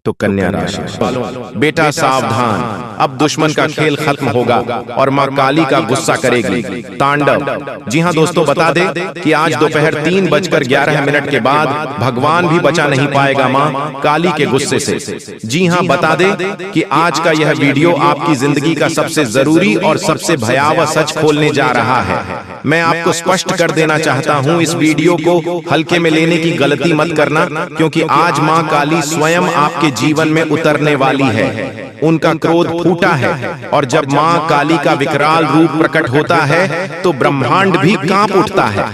तो कन्या राशि बेटा सावधान, अब दुश्मन का खेल खत्म होगा और मां काली का गुस्सा करेगी। तांडव। जी हां दोस्तों, बता दें कि आज दोपहर 3:11 के बाद भगवान भी बचा नहीं पाएगा मां काली के गुस्से से। जी हां, बता दें कि आज का यह वीडियो आपकी जिंदगी का सबसे जरूरी और सबसे भयावह सच खोलने जा रहा है। मैं आपको स्पष्ट कर देना चाहता हूं, इस वीडियो को हल्के में लेने की गलती मत करना, क्योंकि आज मां काली स्वयं आपके जीवन में उतरने वाली है। उनका क्रोध फूटा है और जब मां काली का विकराल रूप प्रकट होता है तो ब्रह्मांड भी कांप उठता है।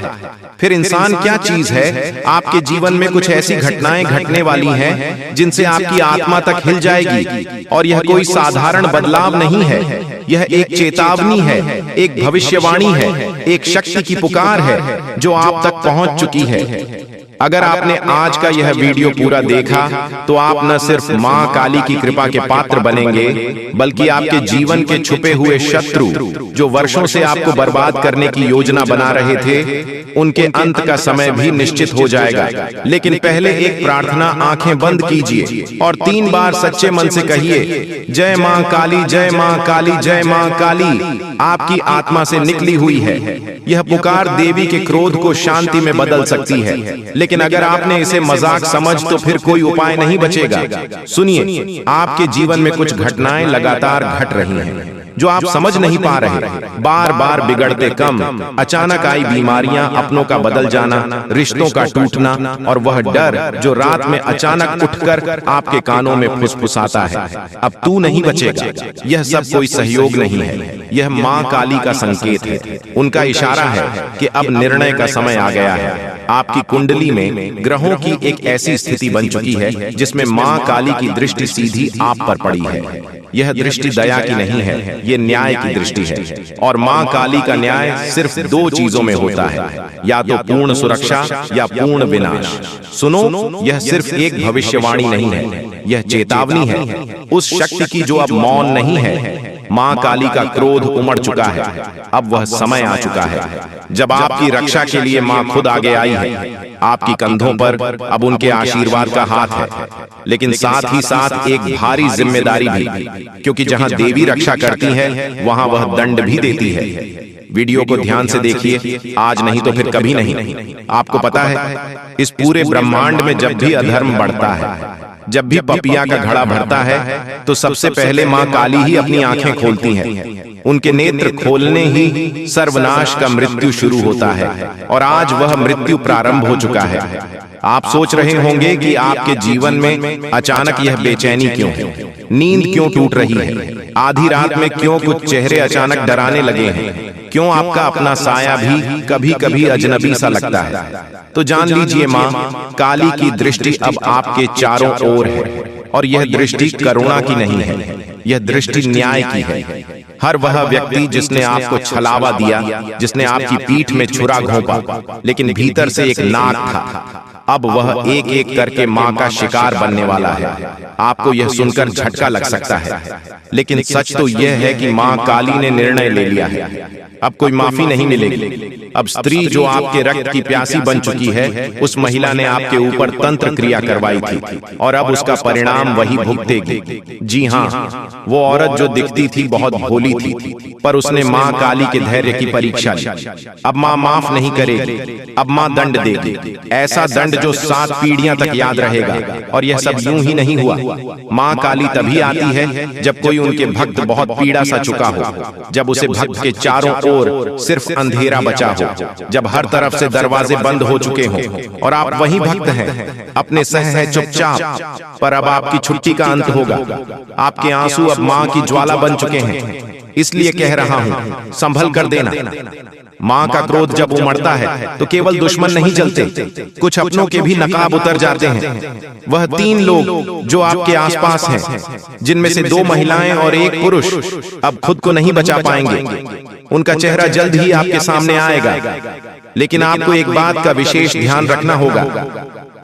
फिर इंसान क्या चीज है? आपके जीवन में कुछ ऐसी घटनाएं घटने वाली हैं जिनसे आपकी आत्मा तक हिल जाएगी, और यह कोई साधारण बदलाव नहीं है। यह एक चेतावनी है, एक भविष्यवाणी है, एक शक्ति की पुकार है जो आप तक पहुंच चुकी है। अगर आपने आज का यह वीडियो पूरा देखा तो आप न सिर्फ मां काली की कृपा के पात्र बनेंगे, बल्कि आपके जीवन के छुपे हुए शत्रु जो वर्षों से आपको बर्बाद करने की योजना बना रहे थे, उनके अंत का समय भी निश्चित हो जाएगा। लेकिन पहले एक प्रार्थना, आंखें बंद कीजिए और 3 बार सच्चे मन से कहिए, जय मां काली, जय मां काली, जय मां काली आपकी आत्मा से निकली हुई है। यह पुकार देवी के क्रोध को शांति में बदल सकती है। लेकिन अगर आपने इसे मजाक समझ तो फिर कोई उपाय नहीं बचेगा। सुनिए, आपके जीवन में कुछ घटनाएं लगातार घट रही हैं जो आप समझ नहीं पा रहे। बार बार बिगड़ते काम, अचानक आई बीमारियां, अपनों का बदल जाना, रिश्तों का टूटना, और वह डर जो रात में अचानक उठकर आपके कानों में फुसफुसाता है, अब तू नहीं बचेगा। यह सब कोई सहयोग नहीं है, यह मां काली का संकेत है। उनका इशारा है कि अब निर्णय का समय आ गया है। आपकी कुंडली में ग्रहों की एक ऐसी स्थिति बन चुकी है जिसमें मां काली की दृष्टि सीधी आप पर पड़ी है। यह दृष्टि दया की नहीं है, ये न्याय की दृष्टि है। और मां काली का न्याय सिर्फ 2 चीजों में होता है, या तो पूर्ण सुरक्षा या पूर्ण विनाश। सुनो, यह सिर्फ एक भविष्यवाणी नहीं है, यह चेतावनी है उस शक्ति की जो अब मौन नहीं है। मां काली का क्रोध उमड़ चुका है, अब वह समय आ चुका है जब आपकी रक्षा के लिए मां खुद आगे आई है। आपकी कंधों पर अब उनके आशीर्वाद का हाथ है, लेकिन साथ ही साथ एक भारी जिम्मेदारी भी, क्योंकि जहां देवी रक्षा करती है वहां वह दंड भी देती है। वीडियो को ध्यान से देखिए, आज नहीं तो फिर कभी नहीं। आपको पता है, इस पूरे ब्रह्मांड में जब भी अधर्म बढ़ता है, जब भी पपिया का घड़ा भरता है, तो सबसे पहले मां काली ही अपनी आंखें खोलती हैं। उनके नेत्र खोलने ही सर्वनाश का मृत्यु शुरू होता है, और आज वह मृत्यु प्रारंभ हो चुका है। आप सोच रहे होंगे कि आपके जीवन में अचानक यह बेचैनी क्यों है, नींद क्यों टूट रही है, आधी रात में क्यों कुछ चेहरे अचानक डराने लगे हैं, क्यों आपका अपना साया भी कभी कभी अजनबी सा लगता है। तो जान लीजिए, मां काली की दृष्टि अब आपके चारों ओर है, और यह दृष्टि करुणा की नहीं है, यह दृष्टि न्याय की है। हर वह व्यक्ति जिसने आपको छलावा दिया, जिसने आपकी पीठ में छुरा घोंपा, लेकिन भीतर से एक नाग था, अब वह एक एक करके मां का शिकार बनने वाला है। आपको यह सुनकर झटका लग सकता है, लेकिन सच तो यह है कि मां काली ने निर्णय ले लिया है। अब कोई माफी नहीं मिलेगी। अब स्त्री जो आपके रक्त की प्यासी बन चुकी है, उस महिला ने आपके ऊपर तंत्र क्रिया करवाई थी, और अब उसका परिणाम वही भुगतेगी। जी हाँ, वो औरत जो दिखती थी बहुत भोली थी, पर उसने मां काली के धैर्य की परीक्षा ली। अब मां माफ नहीं करेगी, अब मां दंड देगी, ऐसा दंड जो 7 पीढ़ियां तक याद रहेगा। और यह सब यूं ही नहीं हुआ। मां काली तभी आती है जब कोई उनके भक्त बहुत पीड़ा सा चुका हो, जब उसे भक्त के चारों ओर सिर्फ अंधेरा बचा हो, जब हर तरफ से दरवाजे बंद हो चुके हों, और आप वही भक्त हैं, अपने सह है चुपचाप। पर अब आपकी छुट्टी का अंत होगा। आपके आंसू अब मां की ज्वाला बन चुके हैं, इसलिए कह रहा हूं, संभल कर देना। मां का क्रोध जब उमड़ता है तो केवल दुश्मन नहीं जलते, कुछ अपनों के भी नकाब उतर जाते हैं। वह 3 लोग जो आपके आसपास हैं, जिनमें से 2 महिलाएं और 1 पुरुष, अब खुद को नहीं बचा पाएंगे। उनका चेहरा जल्द ही आपके सामने आएगा, लेकिन आपको एक बात का विशेष ध्यान रखना होगा।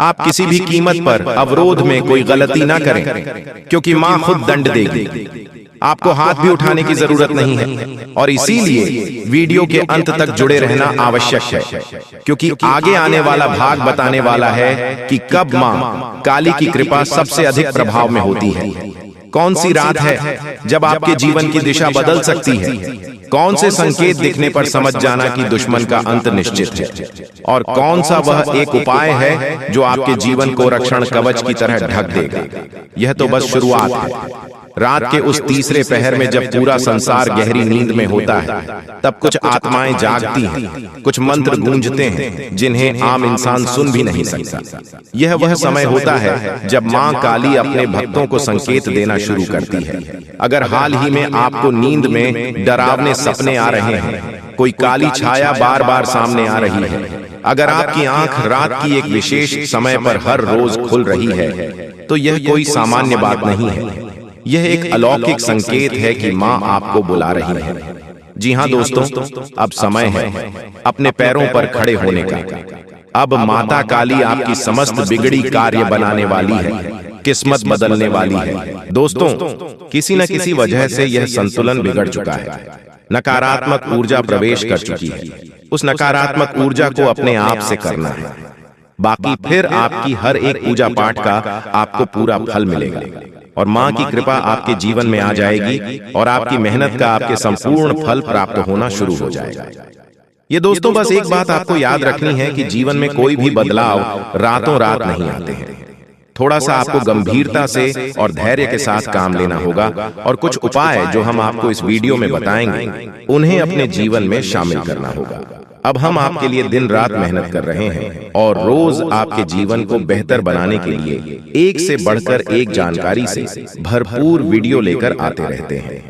आप किसी भी कीमत पर अवरोध में कोई गलती ना करें, क्योंकि मां खुद दंड देगी। आपको हाथ भी उठाने की जरूरत नहीं है। और इसीलिए वीडियो के अंत तक जुड़े रहना आवश्यक है, क्योंकि आगे आने वाला भाग बताने वाला है कि कब मां काली की कृपा सबसे अधिक प्रभाव में होती है। कौन सी रात है जब आपके जीवन की दिशा बदल सकती है। कौन से संकेत दिखने पर समझ जाना कि दुश्मन का अंत निश्चित है। और कौन सा वह एक उपाय है जो आपके जीवन को रक्षण कवच की तरह ढक देगा। यह तो बस शुरुआत है। रात के उस तीसरे पहर में जब पूरा संसार गहरी नींद में होता है, तब कुछ आत्माएं जागती हैं, कुछ मंत्र गूंजते हैं जिन्हें आम इंसान सुन भी नहीं सकता। यह वह समय होता है जब मां काली अपने भक्तों को संकेत देना शुरू करती है। अगर हाल ही में आपको नींद में डरावने सपने आ रहे हैं, कोई काली छाया बार बार सामने आ रही है, अगर आपकी आंख रात की एक विशेष समय पर हर रोज खुल रही है, तो यह कोई सामान्य बात नहीं है। यह एक अलौकिक संकेत है कि मां आपको बुला रही है। जी हां दोस्तों, अब समय है अपने पैरों पर खड़े होने का। अब माता काली आपकी समस्त बिगड़ी कार्य बनाने वाली है, किस्मत बदलने वाली है। दोस्तों, किसी न किसी वजह से यह संतुलन बिगड़ चुका है। नकारात्मक ऊर्जा प्रवेश कर चुकी है। उस नकारात्मक ऊर्जा को अपने आप से करना है। बाकी फिर आपकी हर एक पूजा पाठ का आपको पूरा फल मिलेगा और मां की कृपा आपके जीवन में आ जाएगी और आपकी मेहनत का आपके संपूर्ण फल प्राप्त होना शुरू हो जाएगा। ये दोस्तों, बस एक बात आपको याद रखनी है कि जीवन में कोई भी बदलाव रातों रात नहीं आते हैं। थोड़ा सा आपको गंभीरता से और धैर्य के साथ काम लेना होगा और कुछ उपाय जो हम आपको इस वीडियो में बताएंगे, उन्हें अपने जीवन में शामिल करना होगा। अब हम आपके लिए दिन रात मेहनत कर रहे हैं और रोज आपके जीवन को बेहतर बनाने के लिए एक से बढ़कर एक जानकारी से भरपूर वीडियो लेकर आते रहते हैं।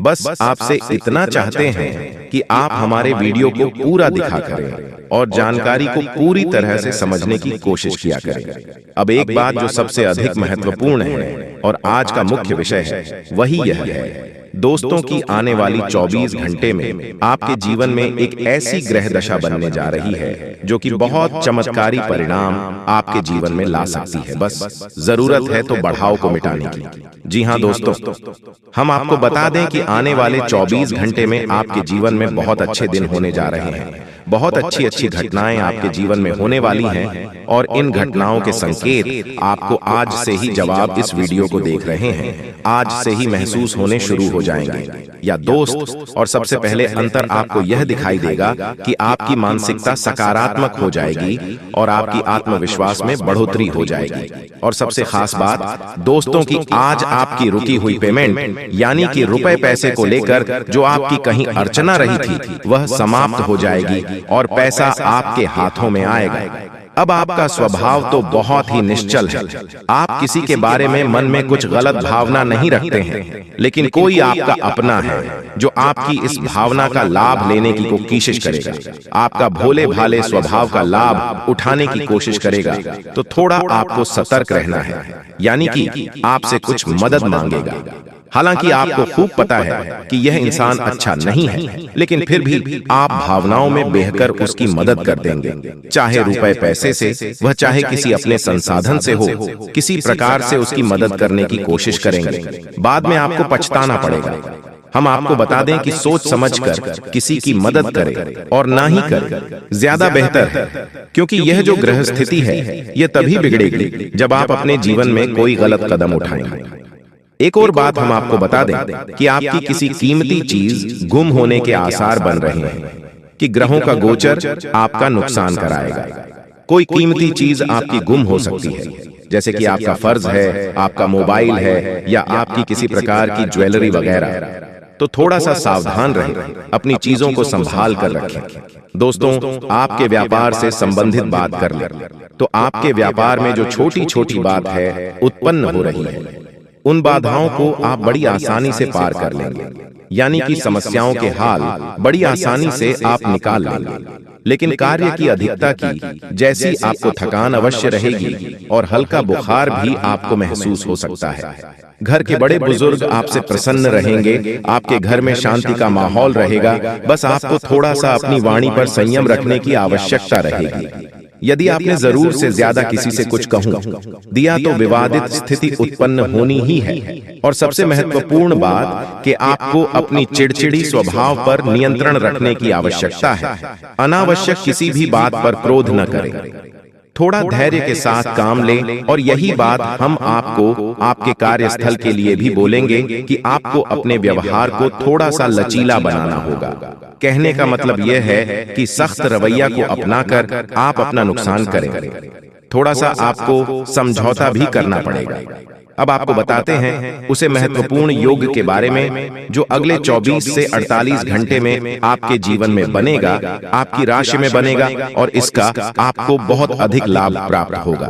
बस आपसे इतना चाहते हैं कि आप हमारे वीडियो को पूरा दिखा करें और जानकारी को पूरी तरह से समझने की कोशिश किया करें। अब एक बात जो सबसे अधिक महत्वपूर्ण है और आज का मुख्य विषय है, वही यह है दोस्तों की आने वाली 24 घंटे में आपके जीवन में एक ऐसी ग्रह दशा बनने जा रही है जो कि बहुत चमत्कारी परिणाम आपके जीवन में ला सकती है। बस जरूरत है तो बढ़ाव को मिटाने की। जी हाँ दोस्तों, हम आपको बता दें कि आने वाले 24 घंटे में आपके जीवन में बहुत अच्छे दिन होने जा रहे हैं। बहुत अच्छी अच्छी घटनाएं आपके जीवन में होने वाली हैं और इन घटनाओं के संकेत आपको आज से ही, जवाब इस वीडियो को देख रहे हैं, आज से ही महसूस होने शुरू हो जाएंगे। या दोस्त, और सबसे पहले अंतर आपको यह दिखाई देगा कि आपकी मानसिकता सकारात्मक हो जाएगी और आपकी आत्मविश्वास में बढ़ोतरी हो जाएगी। और सबसे खास बात दोस्तों की आज आपकी रुकी हुई पेमेंट, यानी कि रुपए पैसे को लेकर जो आपकी कहीं अड़चना रही थी, वह समाप्त हो जाएगी और पैसा आपके हाथों में आएगा। अब आपका स्वभाव तो बहुत ही निश्चल है। आप किसी के बारे में मन में कुछ गलत भावना नहीं रखते हैं, लेकिन कोई आपका अपना है जो आपकी इस भावना का लाभ लेने की कोशिश करेगा, आपका भोले भाले स्वभाव का लाभ उठाने की कोशिश करेगा। तो थोड़ा आपको सतर्क रहना है, यानी कि आपसे कुछ मदद मांगेगा। हालांकि आपको खूब पता है कि यह इंसान अच्छा नहीं है, लेकिन फिर भी आप भावनाओं में बहकर उसकी मदद कर देंगे, चाहे रुपए पैसे से, वह चाहे किसी अपने संसाधन से हो, किसी प्रकार से उसकी मदद करने की कोशिश करेंगे। बाद में आपको पछताना पड़ेगा। हम आपको बता दें कि सोच समझकर किसी की मदद करें और ना ही करें, ज्यादा बेहतर है, क्योंकि यह जो ग्रह स्थिति है यह तभी बिगड़ेगी जब आप अपने जीवन में कोई गलत कदम उठाएंगे। एक और बात हम आपको बता दें कि आपकी किसी कीमती चीज गुम होने के आसार बन रहे हैं कि ग्रहों का गोचर आपका नुकसान कराएगा। कोई कीमती चीज आपकी गुम हो सकती है, जैसे कि आपका फर्ज है, आपका मोबाइल है या आपकी किसी प्रकार की ज्वेलरी वगैरह। तो थोड़ा सा सावधान रहें, अपनी चीजों को संभाल कर रखें। दोस्तों, आपके व्यापार से संबंधित बात कर लें तो आपके व्यापार में जो छोटी छोटी बात है उत्पन्न हो रही है, उन बाधाओं को आप बड़ी आसानी से पार कर लेंगे, यानी कि समस्याओं के हाल बड़ी आसानी से आप निकाल लेंगे। लेकिन कार्य की अधिकता की जैसी आपको थकान अवश्य रहेगी और हल्का बुखार भी आपको महसूस हो सकता है। घर के बड़े बुजुर्ग आपसे प्रसन्न रहेंगे, आपके घर में शांति का माहौल रहेगा। बस आपको थोड़ा सा अपनी वाणी पर संयम रखने की आवश्यकता रहेगी। यदि आपने जरूर से ज्यादा किसी से कुछ कहूं दिया तो विवादित स्थिति उत्पन्न होनी ही है। और सबसे महत्वपूर्ण बात कि आपको अपनी चिड़चिड़ी स्वभाव पर नियंत्रण रखने की आवश्यकता है। अनावश्यक किसी भी बात पर क्रोध न करें, थोड़ा धैर्य के साथ काम लें। और यही बात हम आपको आपके कार्यस्थल के लिए भी बोलेंगे कि आपको अपने व्यवहार को थोड़ा सा लचीला बनाना होगा। कहने का मतलब यह है कि सख्त रवैया को अपनाकर आप अपना नुकसान करेंगे। थोड़ा सा आपको समझौता भी करना पड़ेगा। अब आपको बताते हैं उसे महत्वपूर्ण योग के बारे में जो अगले 24 से 48 घंटे में आपके जीवन में बनेगा, आपकी राशि में बनेगा और इसका आपको बहुत अधिक लाभ प्राप्त होगा,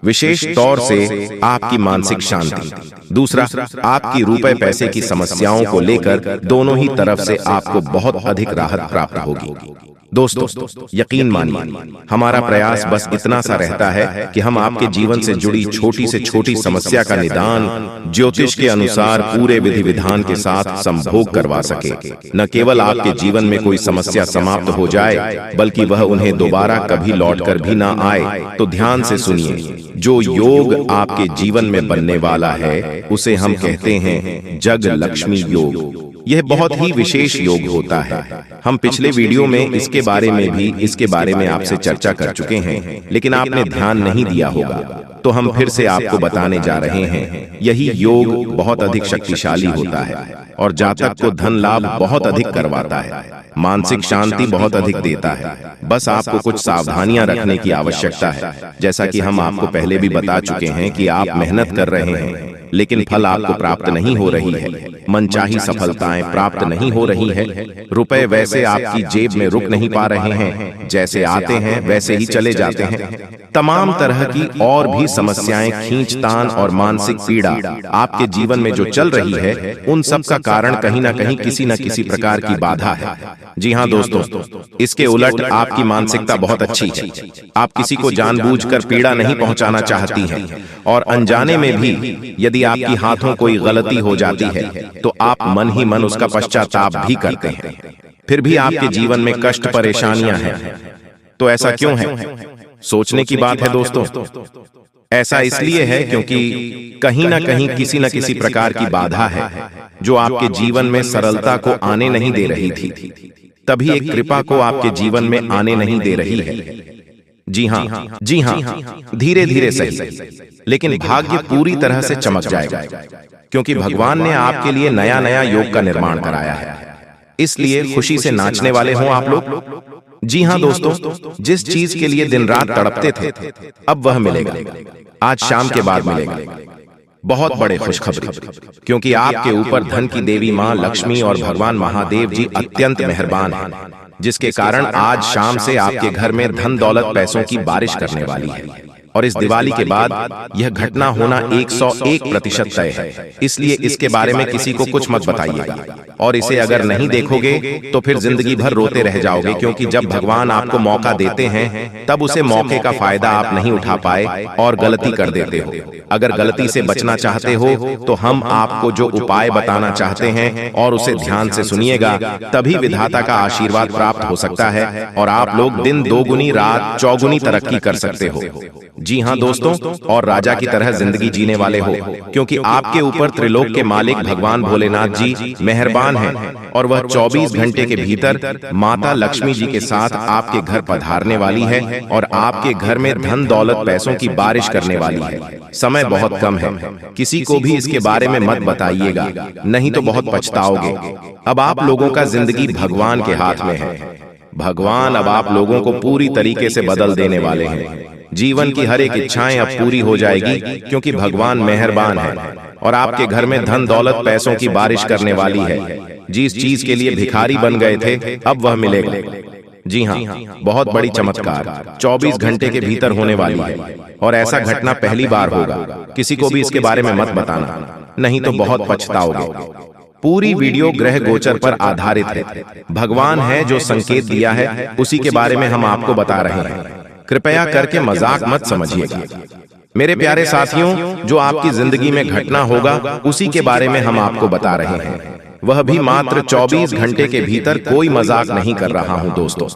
विशेष तौर से आपकी मानसिक शांति। दूसरा, आपकी रुपए पैसे की समस्याओं को लेकर दोनों ही तरफ से आपको बहुत अधिक राहत प्राप्त होगी। दोस्तों, यकीन मानिए हमारा प्रयास बस इतना सा रहता है कि हम आपके जीवन से जुड़ी छोटी से छोटी समस्या का निदान ज्योतिष के अनुसार पूरे विधि विधान के साथ संभोग करवा सके। न केवल आपके जीवन में कोई समस्या समाप्त हो जाए बल्कि वह उन्हें दोबारा कभी लौटकर भी ना आए। तो ध्यान से सुनिए, जो योग आपके जीवन में बनने वाला है उसे हम कहते हैं जग लक्ष्मी योग। यह बहुत ही विशेष योग होता है। हम पिछले वीडियो में इसके बारे में आपसे चर्चा कर चुके हैं, लेकिन आपने ध्यान नहीं दिया होगा, तो हम फिर से आपको बताने जा रहे हैं। यही योग बहुत अधिक शक्तिशाली होता है और जातक को धन लाभ बहुत अधिक करवाता है, मानसिक शांति बहुत अधिक देता है। बस आपको कुछ सावधानियां रखने की आवश्यकता है। जैसा कि हम आपको पहले भी बता चुके हैं कि आप मेहनत कर रहे हैं लेकिन फल आपको प्राप्त नहीं हो रही है, मनचाही सफलताएं प्राप्त नहीं हो रही है, रुपए वैसे आपकी जेब में रुक नहीं पा रहे हैं, जैसे आते हैं वैसे ही चले जाते हैं। तमाम तरह की और भी समस्याएं, खींचतान और मानसिक पीड़ा आपके जीवन में जो चल रही है, उन सब का कारण कहीं ना कहीं किसी न किसी प्रकार की बाधा है। जी हाँ दोस्तों, इसके उलट आपकी मानसिकता बहुत अच्छी है। आप किसी को जानबूझकर पीड़ा नहीं पहुंचाना चाहती हैं और अनजाने में भी यदि आपकी हाथों कोई गलती हो जाती है तो आप मन ही मन उसका पश्चाताप भी करते हैं। फिर भी आपके जीवन में कष्ट परेशानियां हैं। तो ऐसा क्यों है? सोचने की बात है दोस्तों। ऐसा इसलिए है क्योंकि कहीं ना कहीं किसी न किसी प्रकार की बाधा है जो आपके जीवन में सरलता को आने नहीं दे रही थी, तभी एक कृपा को आपके जीवन में आने नहीं दे रही है। जी हाँ, धीरे धीरे सही, लेकिन भाग्य पूरी तरह से चमक जाएगा क्योंकि भगवान ने आपके लिए नया नया योग का निर्माण कराया है। इसलिए खुशी से नाचने वाले हों आप लोग। जी हाँ दोस्तों, जिस चीज के लिए दिन रात तड़पते थे अब वह मिलेगा, आज शाम के बाद मिलेगा। बहुत बड़े खुशखबरी, क्योंकि आपके ऊपर धन की देवी मां लक्ष्मी और भगवान महादेव जी अत्यंत मेहरबान हैं, जिसके कारण आज शाम से आपके घर में धन दौलत पैसों की बारिश करने वाली है। और इस दिवाली के बाद यह घटना होना 101% तय है। इसलिए इसके बारे में किसी को कुछ मत बताइएगा और इसे अगर नहीं देखोगे तो फिर जिंदगी भर रोते रह जाओगे, क्योंकि जब भगवान आपको मौका देते हैं तब उसे मौके का फायदा आप नहीं उठा पाए और गलती कर देते हो। अगर गलती से बचना चाहते हो तो हम आपको जो उपाय बताना चाहते हैं और उसे ध्यान से सुनिएगा, तभी विधाता का आशीर्वाद प्राप्त हो सकता है और आप लोग दिन दोगुनी रात चौगुनी तरक्की कर सकते हो। जी हाँ दोस्तों, और राजा की तरह जिंदगी जीने वाले हो, क्योंकि आपके ऊपर त्रिलोक के मालिक भगवान भोलेनाथ जी मेहरबान हैं और वह 24 घंटे के भीतर माता लक्ष्मी जी के साथ आपके घर पधारने वाली है और आपके घर में धन दौलत पैसों की बारिश करने वाली है। समय बहुत कम है, किसी को भी इसके बारे में मत बताइएगा, नहीं तो बहुत पछताओगे। अब आप लोगों का जिंदगी भगवान के हाथ में है। भगवान अब आप लोगों को पूरी तरीके से बदल देने वाले हैं। जीवन की हर एक इच्छाएं अब पूरी हो जाएगी, क्योंकि भगवान मेहरबान है और आपके घर में धन दौलत पैसों की बारिश करने वाली है। जिस चीज के लिए भिखारी बन गए थे अब वह मिलेगा। जी हाँ, बहुत बड़ी चमत्कार 24 घंटे के भीतर होने वाली है और ऐसा घटना पहली बार होगा। किसी को भी इसके बारे में मत बताना, नहीं तो बहुत पछताओगे। पूरी वीडियो ग्रह गोचर पर आधारित है। भगवान है जो संकेत दिया है, उसी के बारे में हम आपको बता रहे हैं। कृपया करके मजाक मत समझिएगा। मेरे प्यारे साथियों, जो आपकी जिंदगी में घटना होगा उसी के बारे में हम आपको बता रहे हैं। वह भी मात्र 24 घंटे के भीतर। कोई मजाक नहीं कर रहा हूं दोस्तों।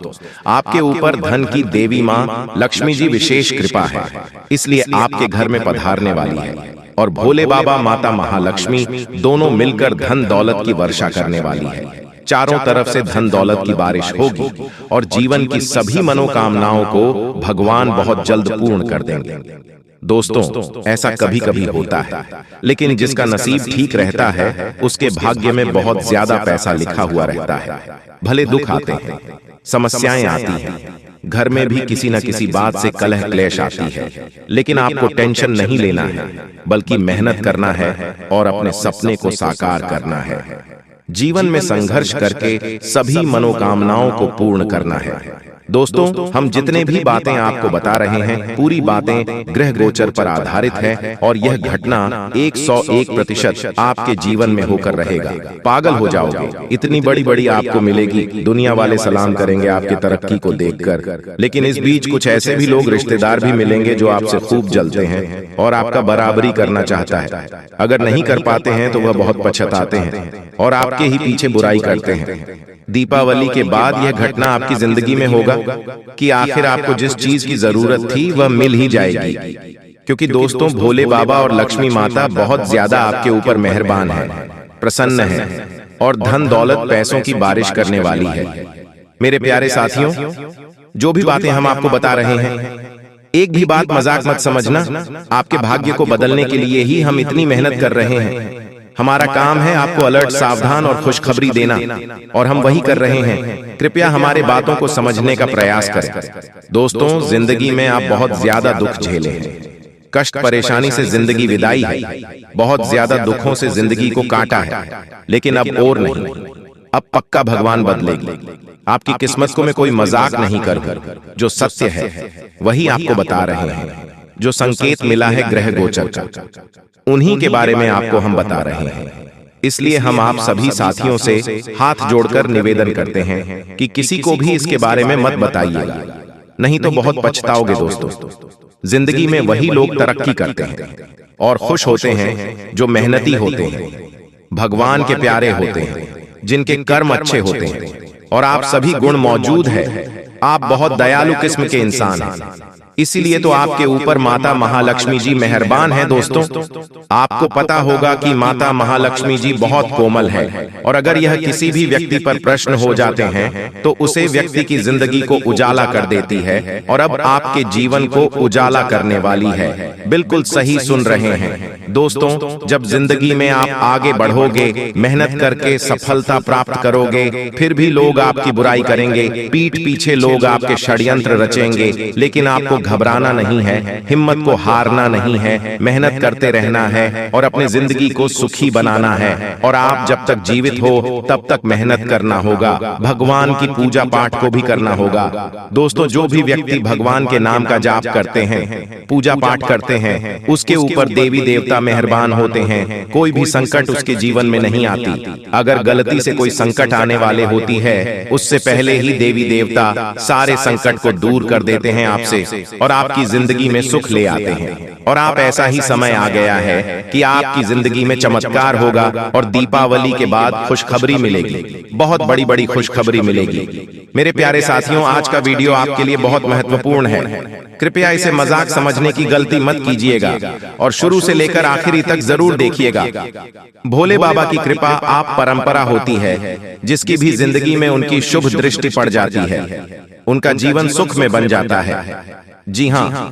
आपके ऊपर धन की देवी मां लक्ष्मी जी विशेष कृपा है, इसलिए आपके घर में पधारने वाली है और भोले बाबा माता महालक्ष्मी दोनों मिलकर धन दौलत की वर्षा करने वाली है। चारों तरफ से धन दौलत की बारिश होगी और जीवन की सभी मनोकामनाओं को भगवान बहुत जल्द पूर्ण कर देंगे। दोस्तों, ऐसा कभी कभी होता है, लेकिन जिसका नसीब ठीक रहता है उसके भाग्य में बहुत ज्यादा पैसा लिखा हुआ रहता है। भले दुख आते हैं, समस्याएं आती हैं, घर में भी किसी न किसी बात से कलह क्लेश आती है, लेकिन आपको टेंशन नहीं लेना है, बल्कि मेहनत करना है और अपने सपने को साकार करना है। जीवन में संघर्ष करके सभी मनोकामनाओं को पूर्ण करना है। दोस्तों, हम जितने भी बातें आपको बता रहे हैं, पूरी बातें ग्रह गोचर पर आधारित है और यह घटना 101% आपके जीवन में होकर रहेगा। पागल हो जाओगे, इतनी बड़ी बड़ी आपको मिलेगी, दुनिया वाले सलाम करेंगे आपकी तरक्की को देखकर। लेकिन इस बीच कुछ ऐसे भी लोग रिश्तेदार भी मिलेंगे जो आपसे खूब जलते हैं और आपका बराबरी करना चाहता है। अगर नहीं कर पाते हैं तो वह बहुत पछताते हैं और आपके ही पीछे बुराई करते हैं। दीपावली के बाद यह घटना आपकी जिंदगी में होगा कि आखिर आपको जिस चीज की जरूरत थी वह मिल ही जाएगी, क्योंकि दोस्तों भोले बाबा और लक्ष्मी माता बहुत ज्यादा आपके ऊपर मेहरबान है, प्रसन्न है और धन दौलत पैसों की बारिश करने वाली है। मेरे प्यारे साथियों, जो भी बातें हम आपको बता रहे हैं, एक भी बात मजाक मत समझना। आपके भाग्य को बदलने के लिए ही हम इतनी मेहनत कर रहे हैं। हमारा काम है आपको अलर्ट, सावधान और खुशखबरी देना, और हम वही कर रहे हैं। कृपया हमारे बातों को समझने का प्रयास करें। दोस्तों, जिंदगी में आप बहुत ज्यादा दुख झेले हैं, कष्ट परेशानी से जिंदगी विदाई है, बहुत ज्यादा दुखों से जिंदगी को काटा है, लेकिन अब और नहीं, अब पक्का भगवान बदलेगी। आपकी किस्मत को मैं कोई मजाक नहीं कर, जो सत्य है वही आपको बता रहे हैं। जो संकेत मिला है ग्रह गोचर का, उन्हीं के बारे में आपको हम बता रहे हैं। इसलिए हम आप सभी साथियों से हाथ जोड़कर निवेदन करते हैं कि किसी को भी इसके बारे में मत बताइएगा, नहीं तो बहुत पछताओगे। दोस्तों, जिंदगी में वही लोग तरक्की करते हैं और खुश होते हैं जो मेहनती होते हैं, भगवान के प्यारे होते हैं, जिनके कर्म अच्छे होते हैं, और आप सभी गुण मौजूद है। आप बहुत दयालु किस्म के इंसान हैं, इसीलिए तो आपके ऊपर माता महालक्ष्मी जी मेहरबान है। दोस्तों, आपको पता होगा कि माता महालक्ष्मी जी बहुत कोमल है, और अगर यह किसी भी व्यक्ति पर प्रश्न हो जाते हैं तो उसे व्यक्ति की जिंदगी को उजाला कर देती है, और अब आपके जीवन को उजाला करने वाली है। बिल्कुल सही सुन रहे हैं दोस्तों। जब जिंदगी में आप आगे बढ़ोगे, मेहनत करके सफलता प्राप्त करोगे, फिर भी लोग आपकी बुराई करेंगे, पीठ पीछे लोग आपके षड्यंत्र रचेंगे, लेकिन आपको घबराना नहीं है, हिम्मत को हारना नहीं है, मेहनत करते रहना है और अपनी जिंदगी को सुखी बनाना है। और आप जब तक जीवित हो तब तक मेहनत करना होगा, भगवान की पूजा पाठ को भी करना होगा। दोस्तों, जो भी व्यक्ति भगवान के नाम का जाप करते हैं, पूजा पाठ करते हैं, उसके ऊपर देवी देवता मेहरबान होते हैं, कोई भी संकट उसके जीवन में नहीं आती। अगर गलती से कोई संकट आने वाले होती है, उससे पहले ही देवी देवता सारे संकट को दूर कर देते हैं आपसे और आपकी जिंदगी में सुख ले आते हैं। और आप ऐसा ही समय आ गया है कि आपकी जिंदगी में चमत्कार होगा और दीपावली के बाद खुशखबरी मिलेगी, बहुत बड़ी बड़ी खुशखबरी मिलेगी। मेरे प्यारे साथियों, आज का वीडियो आपके लिए बहुत महत्वपूर्ण है। कृपया इसे मजाक समझने की गलती मत कीजिएगा और शुरू से लेकर आखिरी तक जरूर देखिएगा। भोले बाबा की कृपा आप परंपरा होती है, जिसकी भी जिंदगी में उनकी शुभ दृष्टि पड़ जाती है, उनका जीवन सुख में बन जाता है। जी हाँ,